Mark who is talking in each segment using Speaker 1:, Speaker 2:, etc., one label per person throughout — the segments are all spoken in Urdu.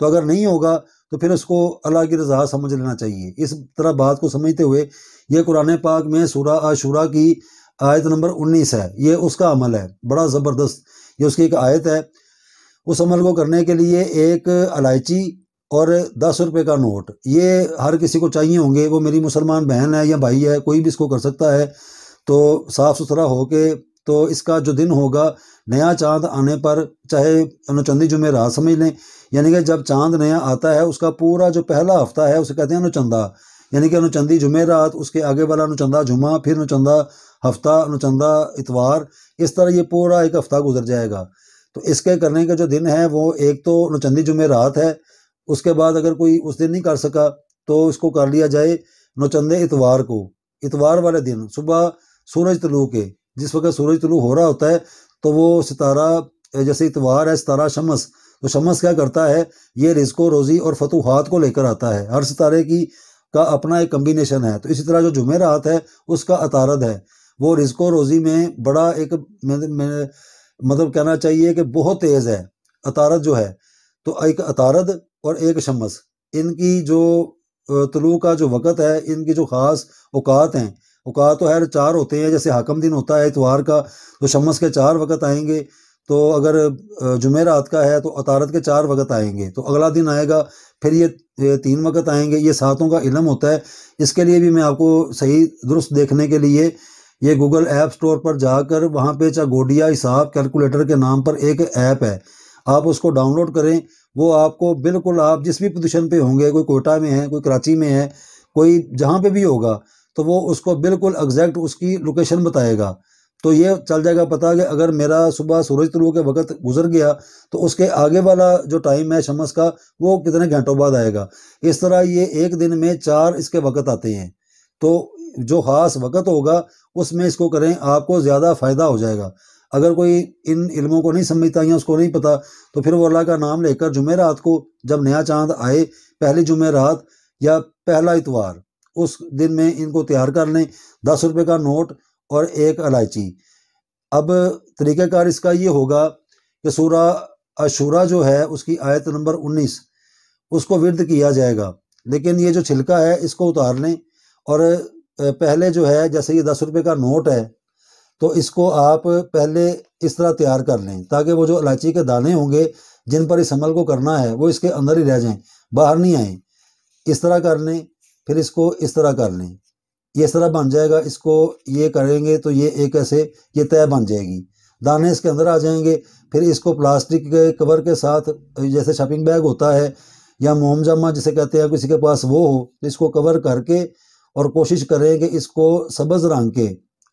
Speaker 1: تو اگر نہیں ہوگا تو پھر اس کو اللہ کی رضا سمجھ لینا چاہیے۔ اس طرح بات کو سمجھتے ہوئے یہ قرآن پاک میں سورہ عاشوراء کی آیت نمبر 19 ہے، یہ اس کا عمل ہے، بڑا زبردست، یہ اس کی ایک آیت ہے۔ اس عمل کو کرنے کے لیے ایک الائچی اور 10 روپے کا نوٹ، یہ ہر کسی کو چاہیے ہوں گے، وہ میری مسلمان بہن ہے یا بھائی ہے، کوئی بھی اس کو کر سکتا ہے۔ تو صاف ستھرا ہو کے، تو اس کا جو دن ہوگا نیا چاند آنے پر، چاہے نوچندی جمعرات سمجھ لیں، یعنی کہ جب چاند نیا آتا ہے اس کا پورا جو پہلا ہفتہ ہے اسے کہتے ہیں نوچندہ، یعنی کہ نوچندی جمعرات، اس کے آگے والا نوچندہ جمعہ، پھر نوچندہ ہفتہ، نوچندہ اتوار، اس طرح یہ پورا ایک ہفتہ گزر جائے گا۔ تو اس کے کرنے کا جو دن ہے وہ ایک تو نوچندی جمعرات ہے، اس کے بعد اگر کوئی اس دن نہیں کر سکا تو اس کو کر لیا جائے نوچندے اتوار کو، اتوار والے دن صبح سورج طلوع کے، جس وقت سورج طلوع ہو رہا ہوتا ہے تو وہ ستارہ، جیسے اتوار ہے ستارہ شمس، تو شمس کیا کرتا ہے، یہ رزق و روزی اور فتوحات کو لے کر آتا ہے، ہر ستارے کی کا اپنا ایک کمبینیشن ہے۔ تو اسی طرح جو جمعرات ہے اس کا عطارد ہے، وہ رزق و روزی میں بڑا ایک مطلب کہنا چاہیے کہ بہت تیز ہے عطارد جو ہے۔ تو ایک عطارد اور ایک شمس، ان کی جو طلوع کا جو وقت ہے، ان کی جو خاص اوقات ہیں، اوقات تو خیر 4 ہوتے ہیں، جیسے حاکم دن ہوتا ہے اتوار کا تو شمس کے 4 وقت آئیں گے، تو اگر جمعرات کا ہے تو عطارد کے 4 وقت آئیں گے، تو اگلا دن آئے گا پھر یہ 3 وقت آئیں گے، یہ 7 کا علم ہوتا ہے۔ اس کے لیے بھی میں آپ کو صحیح درست دیکھنے کے لیے یہ گوگل ایپ سٹور پر جا کر وہاں پہ چاگوڈیا حساب کیلکولیٹر کے نام پر ایک ایپ ہے، آپ اس کو ڈاؤن لوڈ کریں، وہ آپ کو بالکل، آپ جس بھی پوزیشن پہ ہوں گے، کوئی کوئٹہ میں ہے، کوئی کراچی میں ہے، کوئی جہاں پہ بھی ہوگا، تو وہ اس کو بالکل ایگزیکٹ اس کی لوکیشن بتائے گا۔ تو یہ چل جائے گا پتہ کہ اگر میرا صبح سورج طلوع کے وقت گزر گیا تو اس کے آگے والا جو ٹائم ہے شمس کا وہ کتنے گھنٹوں بعد آئے گا۔ اس طرح یہ ایک دن میں 4 اس کے وقت آتے ہیں، تو جو خاص وقت ہوگا اس میں اس کو کریں، آپ کو زیادہ فائدہ ہو جائے گا۔ اگر کوئی ان علموں کو نہیں سمجھتا یا اس کو نہیں پتہ تو پھر وہ اللہ کا نام لے کر جمعرات کو جب نیا چاند آئے، پہلی جمعرات یا پہلا اتوار، اس دن میں ان کو تیار کر لیں، 10 روپے کا نوٹ اور ایک الائچی۔ اب طریقہ کار اس کا یہ ہوگا کہ سورہ عاشوراء جو ہے اس کی آیت نمبر 19 اس کو ورد کیا جائے گا، لیکن یہ جو چھلکا ہے اس کو اتار لیں، اور پہلے جو ہے جیسے یہ 10 روپے کا نوٹ ہے تو اس کو آپ پہلے اس طرح تیار کر لیں تاکہ وہ جو الائچی کے دانے ہوں گے جن پر اس عمل کو کرنا ہے وہ اس کے اندر ہی رہ جائیں، باہر نہیں آئیں۔ اس طرح کر لیں، پھر اس کو اس طرح کر لیں، یہ اس طرح بن جائے گا، اس کو یہ کریں گے تو یہ ایک ایسے یہ طے بن جائے گی، دانے اس کے اندر آ جائیں گے۔ پھر اس کو پلاسٹک کے کور کے ساتھ، جیسے شاپنگ بیگ ہوتا ہے یا موم جامہ جسے کہتے ہیں، کسی کے پاس وہ ہو تو اس کو کور کر کے اور کوشش کریں کہ اس کو سبز رنگ کے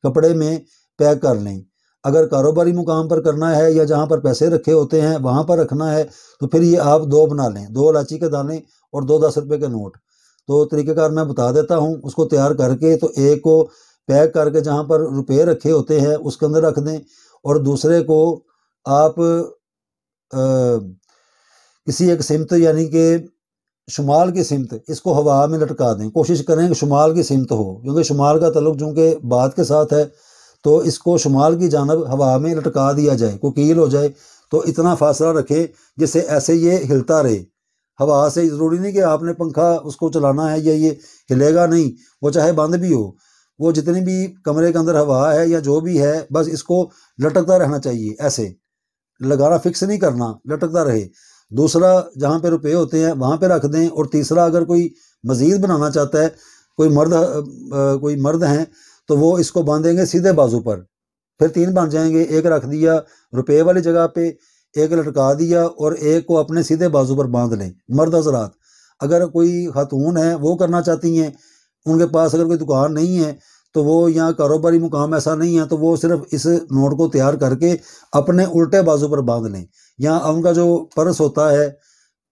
Speaker 1: کپڑے میں پیک کر لیں۔ اگر کاروباری مقام پر کرنا ہے یا جہاں پر پیسے رکھے ہوتے ہیں وہاں پر رکھنا ہے تو پھر یہ آپ 2 بنا لیں، 2 الائچی کے دانے اور 2 10 روپے کے نوٹ۔ تو طریقہ کار میں بتا دیتا ہوں، اس کو تیار کر کے تو ایک کو پیک کر کے جہاں پر روپے رکھے ہوتے ہیں اس کے اندر رکھ دیں، اور دوسرے کو آپ کسی ایک سمت یعنی کہ شمال کی سمت اس کو ہوا میں لٹکا دیں، کوشش کریں کہ شمال کی سمت ہو، کیونکہ شمال کا تعلق چونکہ بات کے ساتھ ہے تو اس کو شمال کی جانب ہوا میں لٹکا دیا جائے، کوئی کیل ہو جائے تو اتنا فاصلہ رکھیں جس سے ایسے یہ ہلتا رہے ہوا سے۔ ضروری نہیں کہ آپ نے پنکھا اس کو چلانا ہے یا یہ ہلے گا نہیں، وہ چاہے بند بھی ہو، وہ جتنی بھی کمرے کے اندر ہوا ہے یا جو بھی ہے بس اس کو لٹکتا رہنا چاہیے، ایسے لگانا، فکس نہیں کرنا، لٹکتا رہے۔ دوسرا جہاں پہ روپے ہوتے ہیں وہاں پہ رکھ دیں، اور تیسرا اگر کوئی مزید بنانا چاہتا ہے، کوئی مرد ہیں تو وہ اس کو باندھیں گے سیدھے بازو پر، پھر 3 بن جائیں گے، ایک رکھ دیا روپے والی جگہ پہ، ایک لٹکا دیا اور ایک کو اپنے سیدھے بازو پر باندھ لیں۔ مرد حضرات، اگر کوئی خاتون ہیں وہ کرنا چاہتی ہیں، ان کے پاس اگر کوئی دکان نہیں ہے تو وہ یا کاروباری مقام ایسا نہیں ہے تو وہ صرف اس نوٹ کو تیار کر کے اپنے الٹے بازو پر باندھ لیں، یا ان کا جو پرس ہوتا ہے،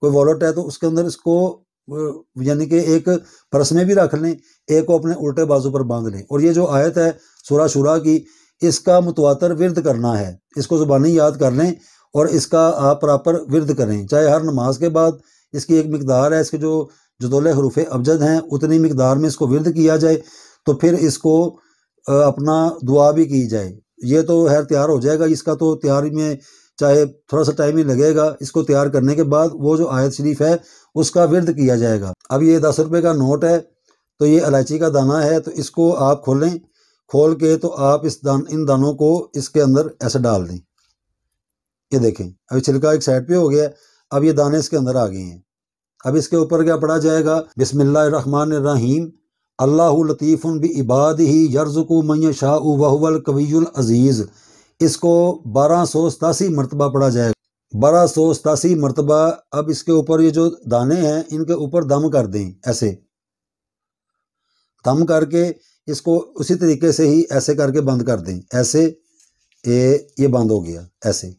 Speaker 1: کوئی والیٹ ہے تو اس کے اندر اس کو یعنی کہ ایک پرس میں بھی رکھ لیں، ایک کو اپنے الٹے بازو پر باندھ لیں۔ اور یہ جو آیت ہے سورہ شورا کی، اس کا متواتر ورد کرنا ہے، اس کو زبانی یاد کر لیں اور اس کا آپ پراپر ورد کریں، چاہے ہر نماز کے بعد اس کی ایک مقدار ہے، اس کے جو جدول حروف ابجد ہیں اتنی مقدار میں اس کو ورد کیا جائے، تو پھر اس کو اپنا دعا بھی کی جائے۔ یہ تو خیر تیار ہو جائے گا، اس کا تو تیاری میں چاہے تھوڑا سا ٹائم ہی لگے گا، اس کو تیار کرنے کے بعد وہ جو آیت شریف ہے اس کا ورد کیا جائے گا۔ اب یہ 10 روپے کا نوٹ ہے، تو یہ الائچی کا دانہ ہے، تو اس کو آپ کھولیں، کھول کے تو آپ ان دانوں کو اس کے اندر ایسے ڈال دیں۔ یہ دیکھیں ابھی چھلکا ایک سائڈ پہ ہو گیا، اب یہ دانے اس کے اندر آ گئے ہیں۔ اب اس کے اوپر کیا پڑھا جائے گا؟ بسم اللہ الرحمن الرحیم، اللہ لطیف بعبادہ یرزق من یشاء وہو القوی العزیز۔ اس کو 1287 مرتبہ پڑھا جائے گا، 1287 مرتبہ۔ اب اس کے اوپر یہ جو دانے ہیں ان کے اوپر دم کر دیں، ایسے دم کر کے اس کو اسی طریقے سے ہی ایسے کر کے بند کر دیں، ایسے یہ بند ہو گیا۔ ایسے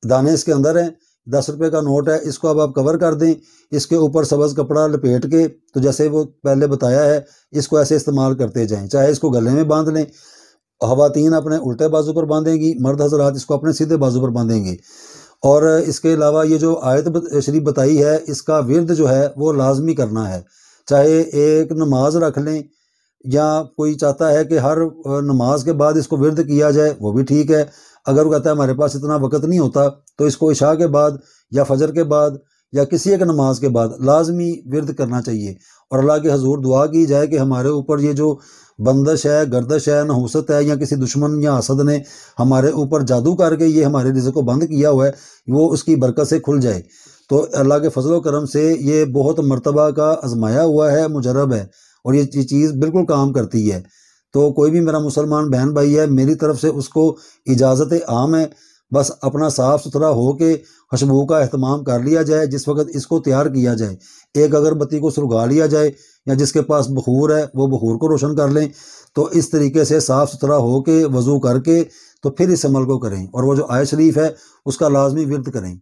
Speaker 1: دانے اس کے اندر ہیں، 10 روپے کا نوٹ ہے، اس کو اب آپ کور کر دیں، اس کے اوپر سبز کپڑا لپیٹ کے، تو جیسے وہ پہلے بتایا ہے اس کو ایسے استعمال کرتے جائیں، چاہے اس کو گلے میں باندھ لیں، خواتین اپنے الٹے بازو پر باندھیں گی، مرد حضرات اس کو اپنے سیدھے بازو پر باندھیں گے۔ اور اس کے علاوہ یہ جو آیت شریف بتائی ہے اس کا ورد جو ہے وہ لازمی کرنا ہے، چاہے ایک نماز رکھ لیں یا کوئی چاہتا ہے کہ ہر نماز کے بعد اس کو ورد کیا جائے وہ بھی ٹھیک ہے۔ اگر وہ کہتا ہے ہمارے پاس اتنا وقت نہیں ہوتا تو اس کو عشاء کے بعد یا فجر کے بعد یا کسی ایک نماز کے بعد لازمی ورد کرنا چاہیے، اور اللہ کے حضور دعا کی جائے کہ ہمارے اوپر یہ جو بندش ہے، گردش ہے، نحوست ہے، یا کسی دشمن یا حسد نے ہمارے اوپر جادو کر کے یہ ہمارے رزق کو بند کیا ہوا ہے، وہ اس کی برکت سے کھل جائے۔ تو اللہ کے فضل و کرم سے یہ بہت مرتبہ کا آزمایا ہوا ہے، مجرب ہے، اور یہ چیز بالکل کام کرتی ہے۔ تو کوئی بھی میرا مسلمان بہن بھائی ہے، میری طرف سے اس کو اجازت عام ہے، بس اپنا صاف ستھرا ہو کے خوشبو کا اہتمام کر لیا جائے۔ جس وقت اس کو تیار کیا جائے ایک اگربتی کو سلگا لیا جائے، یا جس کے پاس بخور ہے وہ بخور کو روشن کر لیں، تو اس طریقے سے صاف ستھرا ہو کے وضو کر کے تو پھر اس عمل کو کریں، اور وہ جو آیت شریف ہے اس کا لازمی ورد کریں۔